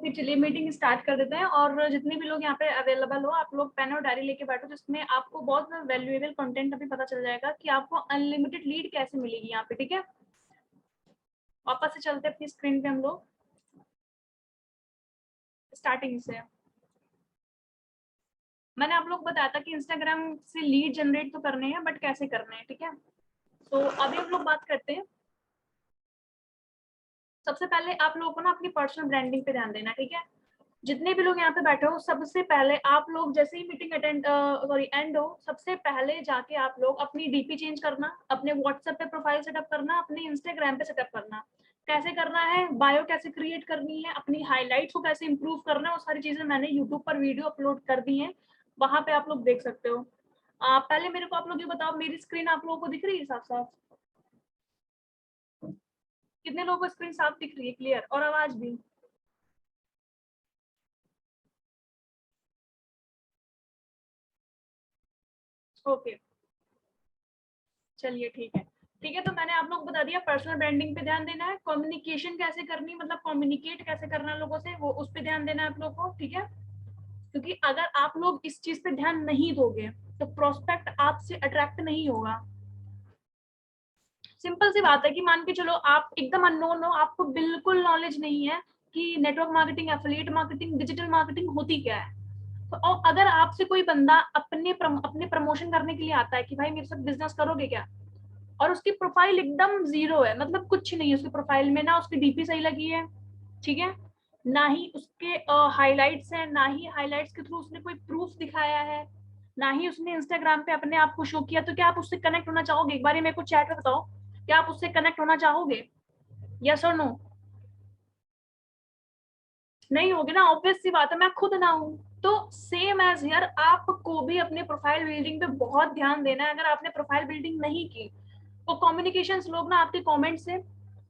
Okay चलिए meeting start कर देते हैं। और जितने भी लोग यहाँ पे अवेलेबल हो, आप लोग पेन और डायरी लेके बैठो, जिसमें आपको बहुत वैल्यूएबल कंटेंट अभी पता चल जाएगा कि आपको अनलिमिटेड लीड कैसे मिलेगी यहाँ पे। ठीक है, वापस से चलते हैं अपनी स्क्रीन पे हम लोग स्टार्टिंग से। मैंने आप लोग बताया था कि इंस्टाग्राम से लीड जनरेट तो करने हैं, बट कैसे करने हैं। ठीक है, तो अभी हम लोग बात करते हैं। सबसे पहले आप लोगों को ना अपनी पर्सनल ब्रांडिंग पे ध्यान देना है। ठीक है, जितने भी लोग यहाँ पे बैठे हो, सबसे पहले आप लोग जैसे ही मीटिंग एंड हो, सबसे पहले जाके आप लोग अपनी डीपी चेंज करना, अपने व्हाट्सएप पे प्रोफाइल सेटअप करना, अपने इंस्टाग्राम पे सेटअप करना। कैसे करना है, बायो कैसे क्रिएट करनी है, अपनी हाईलाइट्स को कैसे इंप्रूव करना है, वो सारी चीजें मैंने यूट्यूब पर वीडियो अपलोड कर दी है, वहां पे आप लोग देख सकते हो। पहले मेरे को आप लोग ये बताओ, मेरी स्क्रीन आप लोगों को दिख रही है साफ साफ? कितने लोगों को स्क्रीन साफ दिख रही है, क्लियर, और आवाज भी? ओके चलिए ठीक है। ठीक है, तो मैंने आप लोग बता दिया पर्सनल ब्रांडिंग पे ध्यान देना है, कम्युनिकेशन कैसे करनी, मतलब कम्युनिकेट कैसे करना लोगों से, वो उस पे ध्यान देना है आप लोग को। ठीक है, क्योंकि अगर आप लोग इस चीज पे ध्यान नहीं दोगे तो प्रोस्पेक्ट आपसे अट्रैक्ट नहीं होगा। सिंपल सी बात है कि मान के चलो आप एकदम अननोन हो, आपको बिल्कुल नॉलेज नहीं है कि network marketing, affiliate marketing, digital marketing होती क्या है। तो और अगर आपसे कोई बंदा अपने प्रमोशन करने के लिए आता है कि भाई मेरे साथ बिजनेस करोगे क्या, और उसकी प्रोफाइल एकदम जीरो है, मतलब कुछ नहीं है उसकी प्रोफाइल में, ना उसकी डीपी सही लगी है, ठीक है, ना ही उसके हाइलाइट्स हैं, ना ही हाइलाइट्स के थ्रू उसने कोई प्रूफ दिखाया है, ना ही उसने इंस्टाग्राम पे अपने आप को शो किया, तो क्या आप उससे कनेक्ट होना चाहोगे? एक बार मेरे को चैट में बताओ, क्या आप उससे कनेक्ट होना चाहोगे? यस और नो? नहीं होगे ना, ऑब्वियस सी बात है, मैं खुद ना हूं। तो सेम एज हियर, आपको भी अपने प्रोफाइल बिल्डिंग पे बहुत ध्यान देना है। अगर आपने प्रोफाइल बिल्डिंग नहीं की तो कम्युनिकेशंस लोग ना आपके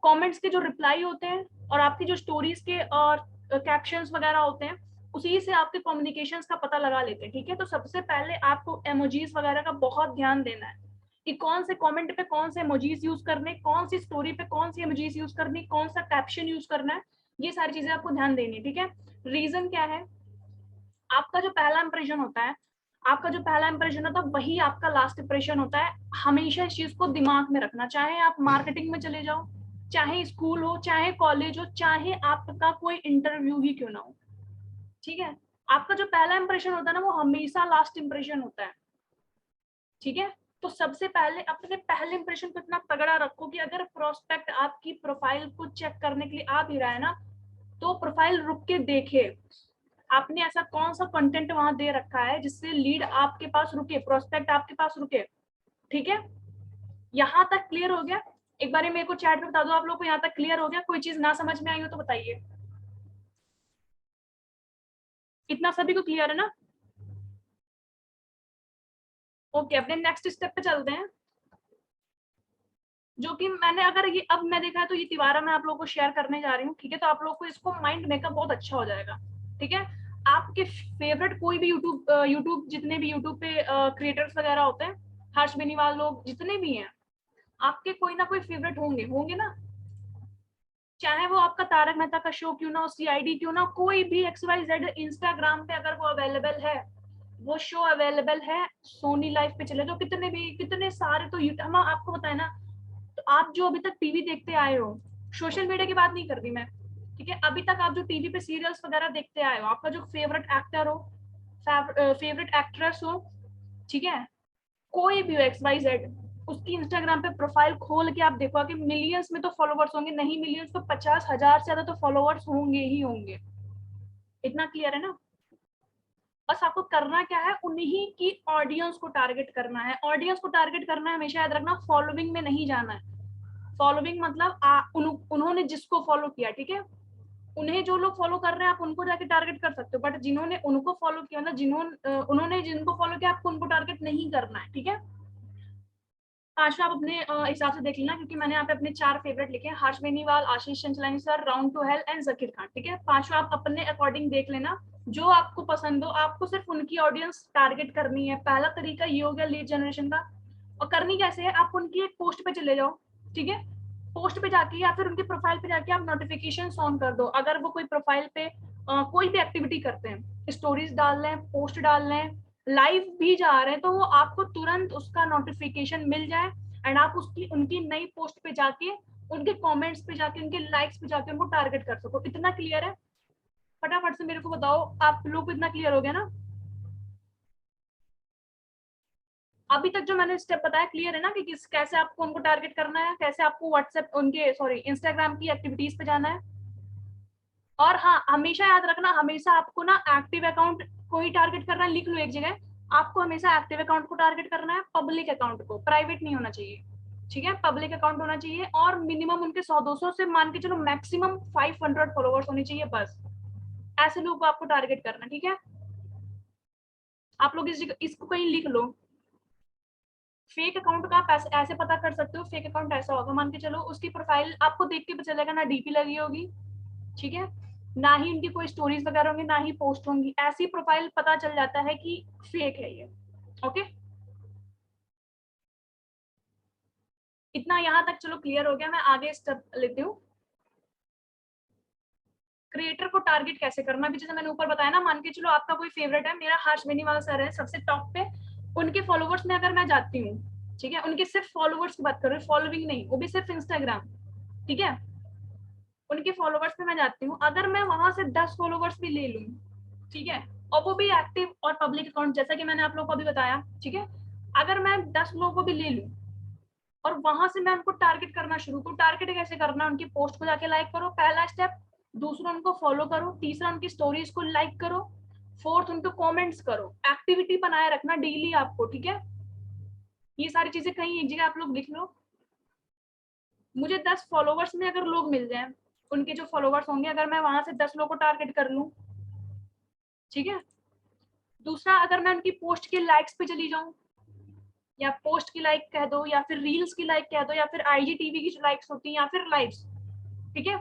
कमेंट्स के जो रिप्लाई होते हैं और आपकी जो स्टोरीज के और कैप्शंस वगैरह होते हैं, उसी से आपके कम्युनिकेशंस का पता लगा लेते हैं। ठीक है, तो सबसे पहले आपको इमोजीज वगैरह का बहुत ध्यान देना है कि कौन से कमेंट पे कौन से इमोजीज यूज करने, कौन सी स्टोरी पे कौन सी इमोजीज यूज करनी, कौन सा कैप्शन यूज करना है, ये सारी चीजें आपको ध्यान देनी है। ठीक है, रीजन क्या है, आपका जो पहला इंप्रेशन होता है, आपका जो पहला इंप्रेशन होता है वही आपका लास्ट इंप्रेशन होता है। हमेशा इस चीज को दिमाग में रखना, चाहे आप मार्केटिंग में चले जाओ, चाहे स्कूल हो, चाहे कॉलेज हो, चाहे आपका कोई इंटरव्यू ही क्यों ना हो। ठीक है, आपका जो पहला इंप्रेशन होता है ना, वो हमेशा लास्ट इंप्रेशन होता है। ठीक है, तो सबसे पहले अपने पहले इंप्रेशन को इतना तगड़ा रखो कि अगर प्रोस्पेक्ट आपकी प्रोफाइल को चेक करने के लिए आ भी रहा है ना, तो प्रोफाइल रुक के देखे आपने ऐसा कौन सा कंटेंट वहां दे रखा है जिससे लीड आपके पास रुके, प्रोस्पेक्ट आपके पास रुके। ठीक है, यहाँ तक क्लियर हो गया? एक बार मेरे को चैट में बता दो आप लोग को यहाँ तक क्लियर हो गया? कोई चीज ना समझ में आई हो तो बताइए। इतना सभी को क्लियर है ना? ओके, अपने नेक्स्ट स्टेप पे चलते हैं, जो कि मैंने अगर ये अब मैं देखा है तो ये तिवारा मैं आप लोगों को शेयर करने जा रही हूँ। ठीक है, तो आप लोग को इसको माइंड मेकअप बहुत अच्छा हो जाएगा। ठीक है, आपके फेवरेट कोई भी यूट्यूब जितने भी यूट्यूब पे क्रिएटर्स वगैरह होते हैं, हर्ष बेनीवाल लोग जितने भी हैं, आपके कोई ना कोई फेवरेट होंगे, होंगे ना? चाहे वो आपका तारक मेहता का शो क्यों ना हो, सीआईडी क्यों ना, कोई भी XYZ इंस्टाग्राम पे अगर वो अवेलेबल है, वो शो अवेलेबल है, सोनी लाइव पे चले जाओ, कितने सारे, तो हम आपको बताए ना। तो आप जो अभी तक टीवी देखते आए हो, सोशल मीडिया की बात नहीं कर रही मैं, ठीक है, अभी तक आप जो टीवी पे सीरियल्स वगैरह देखते आए हो, आपका जो फेवरेट एक्टर हो, फेवरेट एक्ट्रेस हो, ठीक है, कोई भी हो XYZ, उसकी इंस्टाग्राम पे प्रोफाइल खोल के आप देखो कि मिलियंस में तो फॉलोवर्स होंगे, नहीं मिलियंस तो 50,000 से ज्यादा तो फॉलोवर्स होंगे ही होंगे। इतना क्लियर है ना? बस आपको करना क्या है, उन्हीं की ऑडियंस को टारगेट करना है। ऑडियंस को टारगेट करना है, हमेशा याद रखना, फॉलोइंग में नहीं जाना है। फॉलोइंग मतलब उन्होंने जिसको फॉलो किया, ठीक है, उन्हें जो लोग फॉलो कर रहे हैं आप उनको जाके टारगेट कर सकते हो, बट जिन्होंने उनको फॉलो किया, मतलब उन्होंने जिनको फॉलो किया, आपको उनको टारगेट नहीं करना है। ठीक है, पांचवा आप अपने हिसाब से देख लेना, क्योंकि मैंने यहाँ पे अपने 4 फेवरेट लिखे हैं, Harsh Beniwal, Ashish Chanchlani sir, round two hell and Zakir Khan. ठीक है, पांचवा आप अपने अकॉर्डिंग देख लेना, जो आपको पसंद हो, आपको सिर्फ उनकी ऑडियंस टारगेट करनी है। पहला तरीका ये हो गया लीड जनरेशन का। और करनी कैसे है, आप उनकी एक पोस्ट पे चले जाओ, ठीक है, पोस्ट पे जाके या फिर उनके प्रोफाइल पे जाके आप नोटिफिकेशन ऑन कर दो। अगर वो कोई प्रोफाइल पे कोई भी एक्टिविटी करते हैं, स्टोरीज डाल रहे हैं, पोस्ट डाल रहे हैं, लाइव भी जा रहे हैं, तो वो आपको तुरंत उसका नोटिफिकेशन मिल जाए एंड आप उसकी उनकी नई पोस्ट पे जाके, उनके कमेंट्स पे जाके, उनके लाइक्स पे जाके उनको टारगेट कर सको। इतना क्लियर है? फटाफट से मेरे को बताओ, आप लोग को इतना क्लियर हो गया ना? अभी तक जो मैंने स्टेप बताया क्लियर है ना, कि किस कैसे आपको उनको टारगेट करना है, कैसे आपको व्हाट्सएप उनके सॉरी इंस्टाग्राम की एक्टिविटीज पे जाना है। और हाँ, हमेशा याद रखना, हमेशा आपको ना एक्टिव अकाउंट को ही टारगेट करना है। लिख लो एक जगह, आपको हमेशा एक्टिव अकाउंट को टारगेट करना है, पब्लिक अकाउंट को, प्राइवेट नहीं होना चाहिए। ठीक है, पब्लिक अकाउंट होना चाहिए और मिनिमम उनके 100-200 से मान के चलो मैक्सिमम 500 फॉलोवर्स होने चाहिए बस। ऐसे लोगों को आपको टारगेट करना है। ठीक है, आप लोग इसको कहीं लिख लो। फेक अकाउंट का आप ऐसे पता कर सकते हो। फेक अकाउंट ऐसा होगा, मान के चलो उसकी प्रोफाइल आपको देख के पता चलेगा ना डीपी लगी होगी, ठीक है, ना ही उनकी कोई स्टोरीज वगैरह होंगी, ना ही पोस्ट होंगी, ऐसी प्रोफाइल पता चल जाता है कि फेक है ये। ओके, इतना यहाँ तक चलो क्लियर हो गया। मैं आगे स्टेप लेती हूँ। क्रिएटर को टारगेट कैसे करना, अभी जैसे मैंने ऊपर बताया ना, मान के चलो आपका कोई फेवरेट है, मेरा हर्ष बेनीवाल सर है सबसे टॉप पे। उनके फॉलोवर्स में अगर मैं जाती हूँ, ठीक है, उनके सिर्फ फॉलोवर्स की बात कर रही हूँ, फॉलोइंग नहीं, वो भी सिर्फ इंस्टाग्राम, ठीक है, उनके फॉलोवर्स में मैं जाती हूँ, अगर मैं वहां से 10 फॉलोवर्स भी ले लूँ, ठीक है, और वो भी एक्टिव और पब्लिक अकाउंट, जैसा कि मैंने आप लोगों को अभी बताया, ठीक है, अगर मैं 10 लोगों को भी ले लूँ और वहां से मैं उनको टारगेट करना शुरू करूँ, टारगेट कैसे करना, उनकी पोस्ट को जाके लाइक करो, पहला स्टेप। दूसरा, उनको फॉलो करो। तीसरा, उनकी स्टोरीज को लाइक करो। फोर्थ, उनको कमेंट्स करो। एक्टिविटी बनाए रखना डेली आपको, ठीक है। ये सारी चीजें कहीं एक जगह आप लोग लिख लो। मुझे 10 फॉलोवर्स में अगर लोग मिल जाए, उनके जो फॉलोवर्स होंगे, अगर मैं वहां से 10 लोगों को टारगेट कर लूँ, ठीक है। दूसरा, अगर मैं उनकी पोस्ट के लाइक्स पे चली जाऊं, या पोस्ट की लाइक कह दो, या फिर रील्स की लाइक कह दो, या फिर आईजीटीवी की जो लाइक्स होती हैं, या फिर लाइव्स, ठीक है,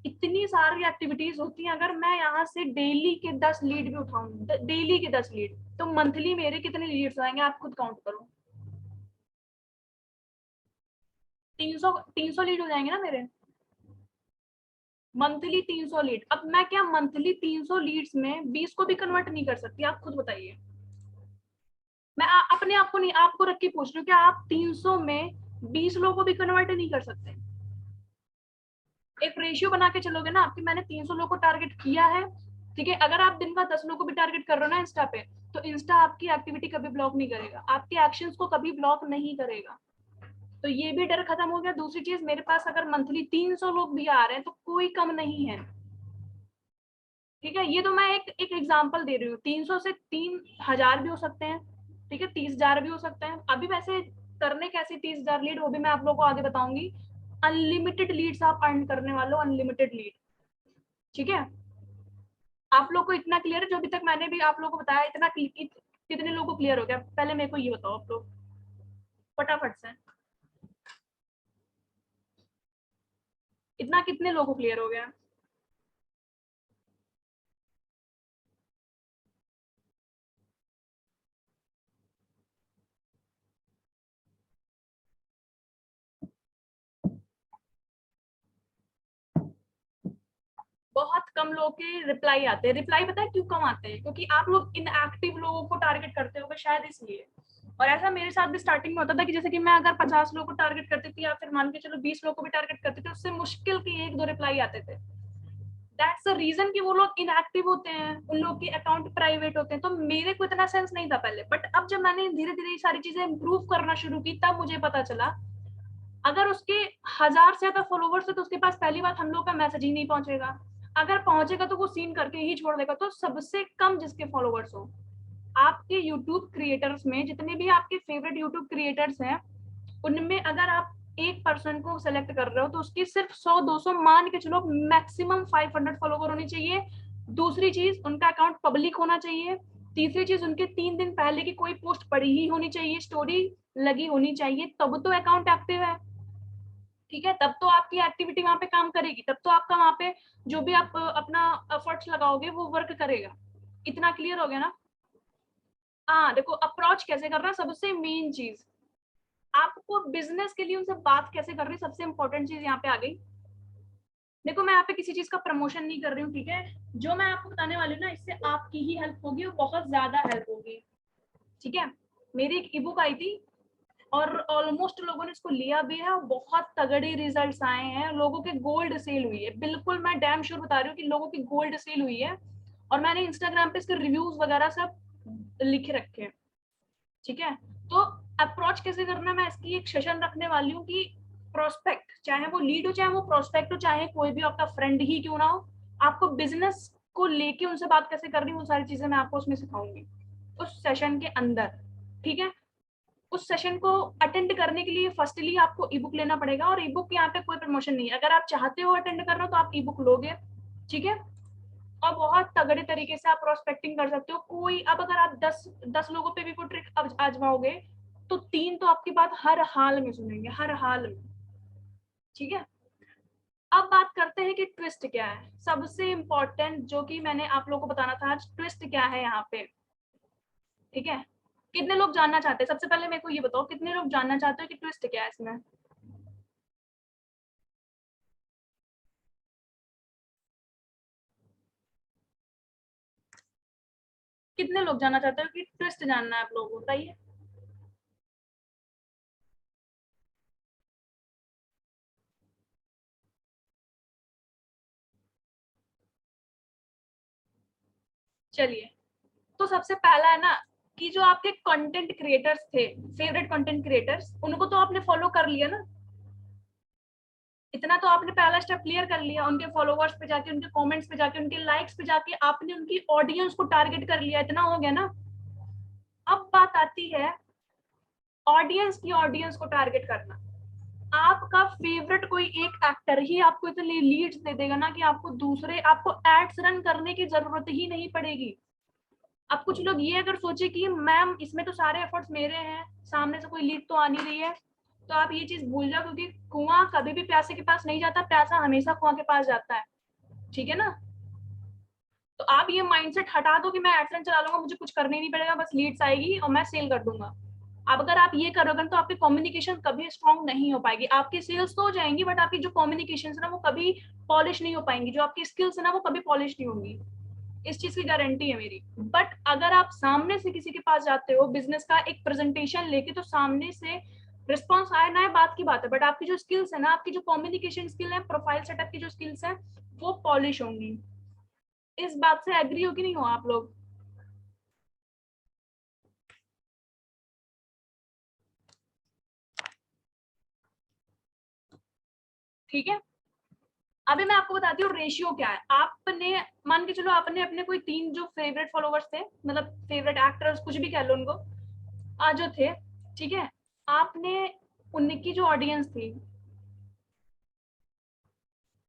इतनी सारी एक्टिविटीज होती हैं। अगर मैं यहाँ से डेली के 10 लीड भी उठाऊं, डेली के 10 लीड, तो मंथली मेरे कितने लीड्स आएंगे, आप खुद काउंट करो। 300 लीड हो जाएंगे ना मेरे, मंथली 300 लीड। अब मैं क्या मंथली 300 लीड्स में 20 को भी कन्वर्ट नहीं कर सकती, आप खुद बताइए। मैं अपने आप को नहीं, आपको रख के पूछ रही हूँ, क्या आप 300 में 20 लोगों को भी कन्वर्ट नहीं कर सकते? एक रेशियो बना के चलोगे ना आपकी, मैंने 300 लोगों को टारगेट किया है, ठीक है, अगर आप दिन का 10 लोगों को भी टारगेट कर रहे हो ना इंस्टा पे, तो इंस्टा आपकी एक्टिविटी कभी ब्लॉक नहीं करेगा, आपके एक्शंस को कभी ब्लॉक नहीं करेगा। तो ये भी डर खत्म हो गया। दूसरी चीज, मेरे पास अगर मंथली 300 लोग भी आ रहे हैं तो कोई कम नहीं है, ठीक है। ये तो मैं एक एक एग्जांपल दे रही हूँ, 300 से 3000 भी हो सकते हैं, ठीक है, 30,000 भी हो सकते हैं। अभी वैसे करने कैसे 30,000 लीड, वो भी मैं आप लोगों को आगे बताऊंगी। अनलिमिटेड लीड्स आप अर्न करने वाले हो, अनलिमिटेड लीड, ठीक है। आप लोग को इतना क्लियर है जो अभी तक मैंने भी आप लोगों को बताया, इतना कितने लोगों को क्लियर हो गया? पहले मेरे को ये बताओ आप लोग फटाफट से, इतना कितने लोगों को क्लियर हो गया? बहुत कम लोगों के रिप्लाई आते हैं। रिप्लाई पता है क्यों कम आते हैं? क्योंकि आप लोग इनएक्टिव लोगों को टारगेट करते हो शायद, इसलिए। और ऐसा मेरे साथ भी स्टार्टिंग में होता था कि जैसे कि मैं अगर 50 लोगों को टारगेट करती थी, या फिर मान के चलो 20 लोगों को भी टारगेट करती थी, उससे मुश्किल के 1-2 रिप्लाई आते थे। दैट्स द रीजन कि वो लोग इनएक्टिव होते हैं, उन लोग के अकाउंट प्राइवेट होते हैं। तो मेरे को इतना सेंस नहीं था पहले, बट अब जब मैंने धीरे धीरे ये सारी चीजें इंप्रूव करना शुरू की, तब मुझे पता चला अगर उसके 1000 से ज्यादा फॉलोवर्स है तो उसके पास पहली बात हम लोग का मैसेज ही नहीं पहुंचेगा। अगर पहुंचेगा तो वो सीन करके ही छोड़ देगा। तो सबसे कम जिसके फॉलोवर्स हो, आपके यूट्यूब क्रिएटर्स में जितने भी आपके फेवरेट यूट्यूब क्रिएटर्स हैं, उनमें अगर आप एक पर्सन को सेलेक्ट कर रहे हो, तो उसकी सिर्फ 100-200 मान के चलो, मैक्सिमम 500 फॉलोवर होनी चाहिए। दूसरी चीज, उनका अकाउंट पब्लिक होना चाहिए। तीसरी चीज, उनके 3 दिन पहले की कोई पोस्ट पड़ी ही होनी चाहिए, स्टोरी लगी होनी चाहिए, तब तो अकाउंट एक्टिव है, ठीक है, तब तो आपकी एक्टिविटी वहां पे काम करेगी, तब तो आपका वहां पे जो भी आप अपना एफर्ट्स लगाओगे वो वर्क करेगा। इतना क्लियर हो गया ना? हाँ, देखो अप्रोच कैसे करना, सबसे मेन चीज, आपको बिजनेस के लिए उनसे बात कैसे करनी, सबसे इंपॉर्टेंट चीज यहाँ पे आ गई। देखो मैं यहाँ पे किसी चीज का प्रमोशन नहीं कर रही हूँ, ठीक है। जो मैं आपको बताने वाली हूँ ना, इससे आपकी ही हेल्प होगी और बहुत ज्यादा हेल्प होगी, ठीक है। मेरी एक ई बुक आई थी और ऑलमोस्ट लोगों ने इसको लिया भी है और बहुत तगड़े रिजल्ट्स आए हैं, लोगों के गोल्ड सेल हुई है, बिल्कुल मैं डैम श्योर बता रही हूँ कि लोगों की गोल्ड सेल हुई है। और मैंने इंस्टाग्राम पे इसके रिव्यूज वगैरह सब लिख रखे हैं, ठीक है। तो अप्रोच कैसे करना है, मैं इसकी एक सेशन रखने वाली हूँ कि प्रोस्पेक्ट, चाहे वो लीड हो, चाहे वो प्रोस्पेक्ट हो, चाहे कोई भी आपका फ्रेंड ही क्यों ना हो, आपको बिजनेस को लेके उनसे बात कैसे करनी, वो सारी चीजें मैं आपको उसमें सिखाऊंगी उस सेशन के अंदर, ठीक है। उस सेशन को अटेंड करने के लिए फर्स्टली आपको ई बुक लेना पड़ेगा, और ई बुक यहाँ पे कोई प्रमोशन नहीं है, अगर आप चाहते हो अटेंड करना तो आप ई बुक लोगे, ठीक है। और बहुत तगड़े तरीके से आप प्रोस्पेक्टिंग कर सकते हो। कोई अब अगर आप 10 लोगों पे भी कोई ट्रिक आजमाओगे तो 3 तो आपकी बात हर हाल में सुनेंगे, हर हाल में, ठीक है। अब बात करते हैं कि ट्विस्ट क्या है, सबसे इम्पोर्टेंट जो कि मैंने आप लोगों को बताना था आज, ट्विस्ट क्या है यहाँ पे, ठीक है। कितने लोग जानना चाहते हैं, सबसे पहले मेरे को ये बताओ कितने लोग जानना चाहते हो कि ट्विस्ट क्या है इसमें। कितने लोग जानना चाहते हो कि ट्विस्ट जानना है आप लोगों को, बताइए। चलिए, तो सबसे पहला है ना कि जो आपके कंटेंट क्रिएटर्स थे, फेवरेट कंटेंट क्रिएटर्स, उनको तो आपने फॉलो कर लिया ना, इतना तो आपने पहला स्टेप क्लियर कर लिया, उनके फॉलोवर्स पे जाके, उनके कमेंट्स पे जाके, उनके लाइक्स पे जाके आपने उनकी ऑडियंस को टारगेट कर लिया, इतना हो गया ना। अब बात आती है ऑडियंस की, ऑडियंस को टारगेट करना। आपका फेवरेट कोई एक एक्टर ही आपको इतनी लीड्स दे देगा ना कि आपको दूसरे, आपको एड्स रन करने की जरूरत ही नहीं पड़ेगी। अब कुछ लोग ये अगर सोचे कि मैम इसमें तो सारे एफर्ट्स मेरे हैं, सामने से कोई लीड तो आ नहीं रही है, तो आप ये चीज भूल जाओ, क्योंकि कुआं कभी भी प्यासे के पास नहीं जाता, प्यासा हमेशा कुआं के पास जाता है, ठीक है ना। तो आप ये माइंडसेट हटा दो कि मैं एडसेंस चला लूंगा, मुझे कुछ करने नहीं पड़ेगा, बस लीड्स आएगी और मैं सेल कर दूंगा। अब अगर आप ये करोगे तो आपकी कम्युनिकेशन कभी स्ट्रांग नहीं हो पाएगी, आपकी सेल्स तो हो जाएंगी बट आपकी जो कम्युनिकेशन है ना वो कभी पॉलिश नहीं हो पाएंगी, जो आपकी स्किल्स है ना वो कभी पॉलिश नहीं होंगी, इस चीज की गारंटी है मेरी। बट अगर आप सामने से किसी के पास जाते हो बिजनेस का एक प्रेजेंटेशन लेके, तो सामने से रिस्पॉन्स आए ना, बात की बात है, बट आपकी जो स्किल्स है ना, आपकी जो कम्युनिकेशन स्किल है, प्रोफाइल सेटअप की जो स्किल्स है, वो पॉलिश होंगी। इस बात से एग्री हो कि नहीं हो आप लोग। ठीक है, अभी मैं आपको बताती हूँ रेशियो क्या है। आपने मान के चलो, आपने अपने कोई 3 जो फेवरेट फॉलोवर्स थे, मतलब फेवरेट एक्टर्स कुछ भी कह लो उनको, आज जो थे, ठीक है, आपने उनकी जो ऑडियंस थी,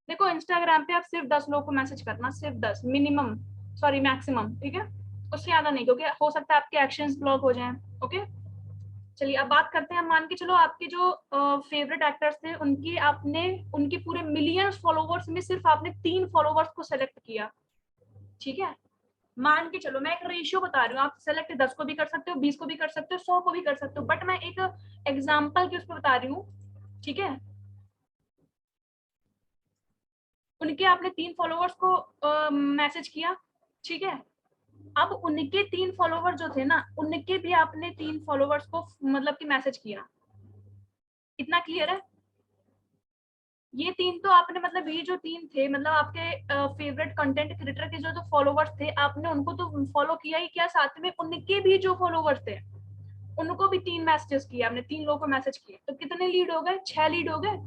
देखो इंस्टाग्राम पे आप सिर्फ 10 लोगों को मैसेज करना, सिर्फ 10 मिनिमम, सॉरी मैक्सिमम, ठीक है, उससे ज्यादा नहीं, क्योंकि हो सकता है आपके एक्शंस ब्लॉक हो जाएं। ओके, चलिए अब बात करते हैं, मान के चलो आपके जो फेवरेट एक्टर्स थे, उनकी आपने, उनके पूरे मिलियंस फॉलोवर्स में सिर्फ आपने 3 फॉलोवर्स को सेलेक्ट किया, ठीक है। मान के चलो, मैं एक रेशियो बता रही हूँ, आप सेलेक्ट 10 को भी कर सकते हो, 20 को भी कर सकते हो, 100 को भी कर सकते हो, बट मैं एक एग्जाम्पल के उस पर बता रही हूँ, ठीक है। उनके आपने 3 फॉलोवर्स को मैसेज किया, ठीक है। अब उनके 3 फॉलोवर जो थे ना, उनके भी आपने 3 फॉलोवर्स को मतलब कि मैसेज किया, इतना क्लियर है। ये 3 तो आपने, मतलब ये जो 3 थे, मतलब आपके फेवरेट कंटेंट क्रिएटर के जो फॉलोवर्स थे, आपने उनको तो फॉलो किया ही किया, साथ में उनके भी जो फॉलोवर्स थे उनको भी 3 मैसेजेस किए आपने, 3 लोगों को मैसेज किए, तो कितने लीड हो गए, 6 लीड हो गए।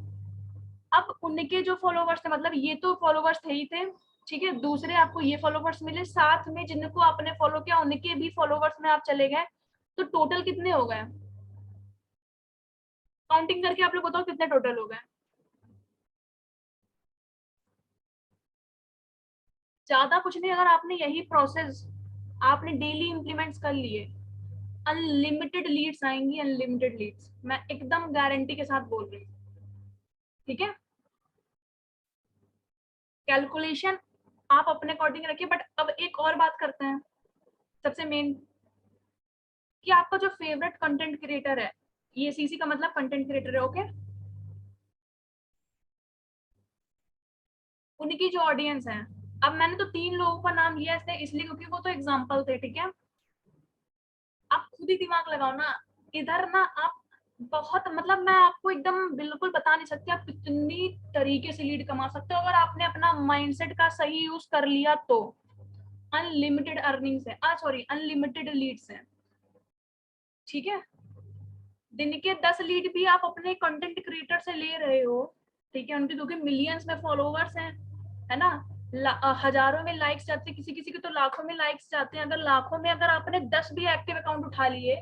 अब उनके जो फॉलोवर्स थे, मतलब ये तो फॉलोवर्स थे ही थे, ठीक है, दूसरे आपको ये फॉलोवर्स मिले, साथ में जिनको आपने फॉलो किया उनके भी फॉलोवर्स में आप चले गए, तो टोटल कितने हो गए, काउंटिंग करके आप लोग बताओ कितने टोटल हो गए। ज्यादा कुछ नहीं, अगर आपने यही प्रोसेस आपने डेली इम्प्लीमेंट्स कर लिए, अनलिमिटेड लीड्स आएंगी, अनलिमिटेड लीड्स, मैं एकदम गारंटी के साथ बोल रही हूँ, ठीक है। कैलकुलेशन आप अपने अकॉर्डिंग रखिए, बट अब एक और बात करते हैं, सबसे मेन, कि आपका जो फेवरेट कंटेंट क्रिएटर है, ये सीसी का मतलब कंटेंट क्रिएटर है, ओके। उनकी जो ऑडियंस है, अब मैंने तो 3 लोगों का नाम लिया इसलिए क्योंकि वो तो एग्जाम्पल थे, ठीक है। आप खुद ही दिमाग लगाओ ना, इधर ना आप बहुत मतलब मैं आपको एकदम बिल्कुल बता नहीं सकती आप कितनी तरीके से लीड कमा सकते हो अगर आपने अपना माइंडसेट का सही यूज कर लिया तो। अनलिमिटेड अर्निंग्स है, सॉरी अनलिमिटेड लीड्स हैं, ठीक है। दिन के 10 लीड भी आप अपने कंटेंट क्रिएटर से ले रहे हो, ठीक है, उनके क्योंकि मिलियंस में फॉलोवर्स हैं, है ना, हजारों में लाइक्स जाते हैं, किसी किसी के तो लाखों में लाइक्स जाते हैं। अगर लाखों में अगर आपने 10 भी एक्टिव अकाउंट उठा लिए,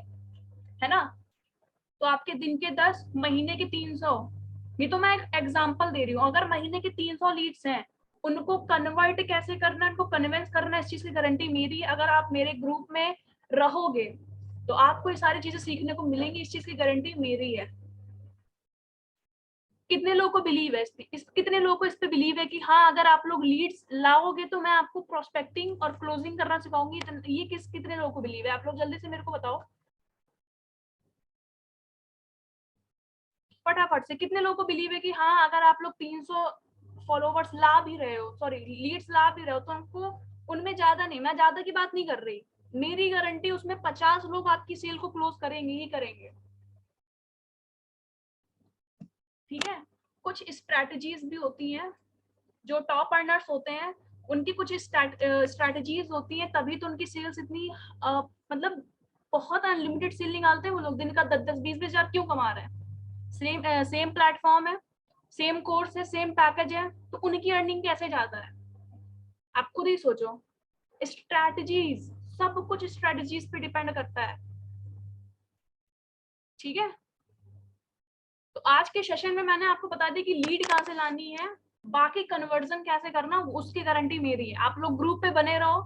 है ना, तो आपके दिन के 10, महीने के 300। ये तो मैं एक एग्जांपल दे रही हूँ। अगर महीने के 300 लीड्स हैं, उनको कन्वर्ट कैसे करना है, उनको कन्विंस करना है, इस चीज की गारंटी मेरी। अगर आप मेरे ग्रुप में रहोगे तो आपको ये सारी चीजें सीखने को मिलेंगी, इस चीज की गारंटी मेरी है। कितने लोगों को बिलीव है कितने लोगों को इस पे बिलीव है कि हाँ अगर आप लोग लीड्स लाओगे तो मैं आपको प्रोस्पेक्टिंग और क्लोजिंग करना सिखाऊंगी। ये कितने लोगों को बिलीव है, आप लोग जल्दी से मेरे को बताओ फटाफट से। कितने लोगों को बिलीव है कि हाँ अगर आप लोग 300 फॉलोवर्स ला भी रहे हो, सॉरी लीड्स ला भी रहे हो, तो हमको उनमें ज्यादा नहीं, मैं ज्यादा की बात नहीं कर रही, मेरी गारंटी उसमें 50 लोग आपकी सेल को क्लोज करेंगे ही करेंगे, ठीक है। कुछ स्ट्रैटेजीज भी होती हैं, जो टॉप अर्नर्स होते हैं उनकी कुछ स्ट्रैटेजीज होती हैं, तभी तो उनकी सेल्स इतनी मतलब बहुत अनलिमिटेड सेल निकालते हैं वो लोग। दिन का 10-10 20-20 हजार क्यों कमा रहे हैं? सेम प्लेटफॉर्म है, सेम कोर्स है, सेम पैकेज है, तो उनकी अर्निंग कैसे ज्यादा है? आप खुद ही सोचो। स्ट्रैटेजीज, सब कुछ स्ट्रैटेजीज पे डिपेंड करता है, ठीक है। तो आज के सेशन में मैंने आपको बता दी कि लीड कहाँ से लानी है, बाकी कन्वर्जन कैसे करना उसकी गारंटी मेरी है। आप लोग ग्रुप पे बने रहो,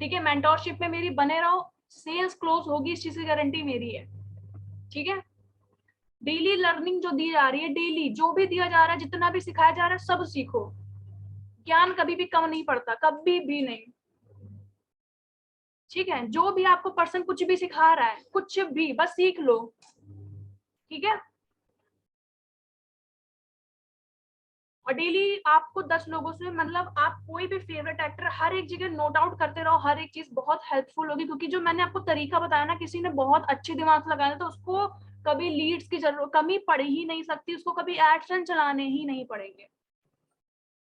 ठीक है, मेंटोरशिप में मेरी बने रहो, सेल्स क्लोज होगी, इस चीज की गारंटी मेरी है, ठीक है। डेली लर्निंग जो दी जा रही है, डेली जो भी दिया जा रहा है, जितना भी सिखाया जा रहा है, सब सीखो। ज्ञान कभी भी कम नहीं पड़ता, कभी भी नहीं, ठीक है। जो भी आपको पर्सन कुछ भी सिखा रहा है, कुछ भी, बस सीख लो, ठीक है। और डेली आपको 10 लोगों से, मतलब आप कोई भी फेवरेट एक्टर हर एक जगह नोट आउट करते रहो, हर एक चीज बहुत हेल्पफुल होगी। क्योंकि जो मैंने आपको तरीका बताया ना, किसी ने बहुत अच्छे दिमाग लगाया तो उसको कभी लीड्स की जरूरत कमी पड़ ही नहीं सकती, उसको कभी एडसन चलाने ही नहीं पड़ेंगे,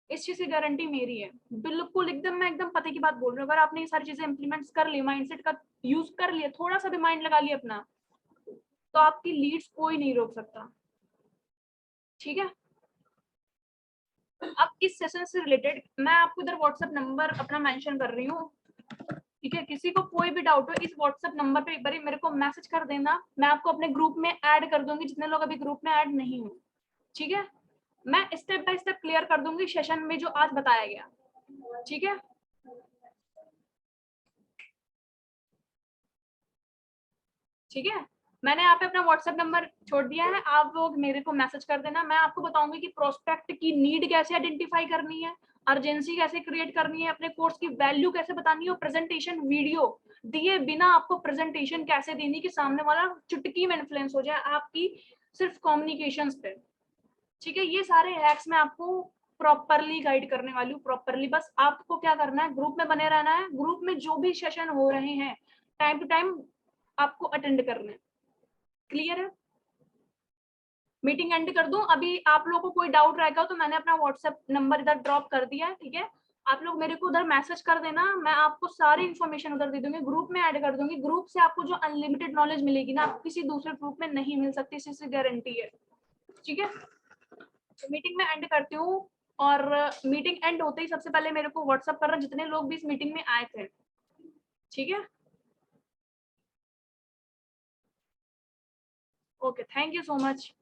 इस चीज की गारंटी मेरी है। बिल्कुल एकदम, मैं एकदम पते की बात बोल रही हूँ। अगर आपने ये सारी चीजें इंप्लीमेंट कर ली, माइंडसेट का यूज कर लिया, थोड़ा सा भी माइंड लगा लिया अपना, तो आपकी लीड्स कोई नहीं रोक सकता, ठीक है। अब इस सेशन से रिलेटेड मैं आपको इधर व्हाट्सएप नंबर अपना मेंशन कर रही हूँ, ठीक है। किसी को कोई भी डाउट हो, इस व्हाट्सएप नंबर पे एक बार मेरे को मैसेज कर देना, मैं आपको अपने ग्रुप में ऐड कर दूंगी, जितने लोग अभी ग्रुप में ऐड नहीं हो, ठीक है। मैं स्टेप बाय स्टेप क्लियर कर दूंगी सेशन में जो आज बताया गया, ठीक है। ठीक है, मैंने यहाँ पे अपना व्हाट्सएप नंबर छोड़ दिया है, आप लोग मेरे को मैसेज कर देना। मैं आपको बताऊंगी कि प्रोस्पेक्ट की नीड कैसे आइडेंटिफाई करनी है, अर्जेंसी कैसे क्रिएट करनी है, अपने कोर्स की वैल्यू कैसे बतानी है, प्रेजेंटेशन वीडियो दिए बिना आपको प्रेजेंटेशन कैसे देनी कि सामने वाला चुटकी में इन्फ्लुएंस हो जाए आपकी सिर्फ कम्युनिकेशन पे, ठीक है। ये सारे हैक्स मैं आपको प्रॉपरली गाइड करने वाली हूँ, प्रॉपरली। बस आपको क्या करना है, ग्रुप में बने रहना है, ग्रुप में जो भी सेशन हो रहे हैं टाइम टू टाइम आपको अटेंड करना है, क्लियर है। मीटिंग एंड कर दूं? अभी आप लोगों को कोई डाउट रहेगा तो मैंने अपना व्हाट्सएप नंबर इधर ड्रॉप कर दिया है, ठीक है। आप लोग मेरे को उधर मैसेज कर देना, मैं आपको सारी इन्फॉर्मेशन उधर दे दूंगी, ग्रुप में ऐड कर दूंगी। ग्रुप से आपको जो अनलिमिटेड नॉलेज मिलेगी ना, आपको किसी दूसरे ग्रुप में नहीं मिल सकती, इससे गारंटी है, ठीक है। तो मीटिंग में एंड करती हूँ, और मीटिंग एंड होते ही सबसे पहले मेरे को व्हाट्सएप करना जितने लोग भी इस मीटिंग में आए थे, ठीक है। Okay, thank you so much.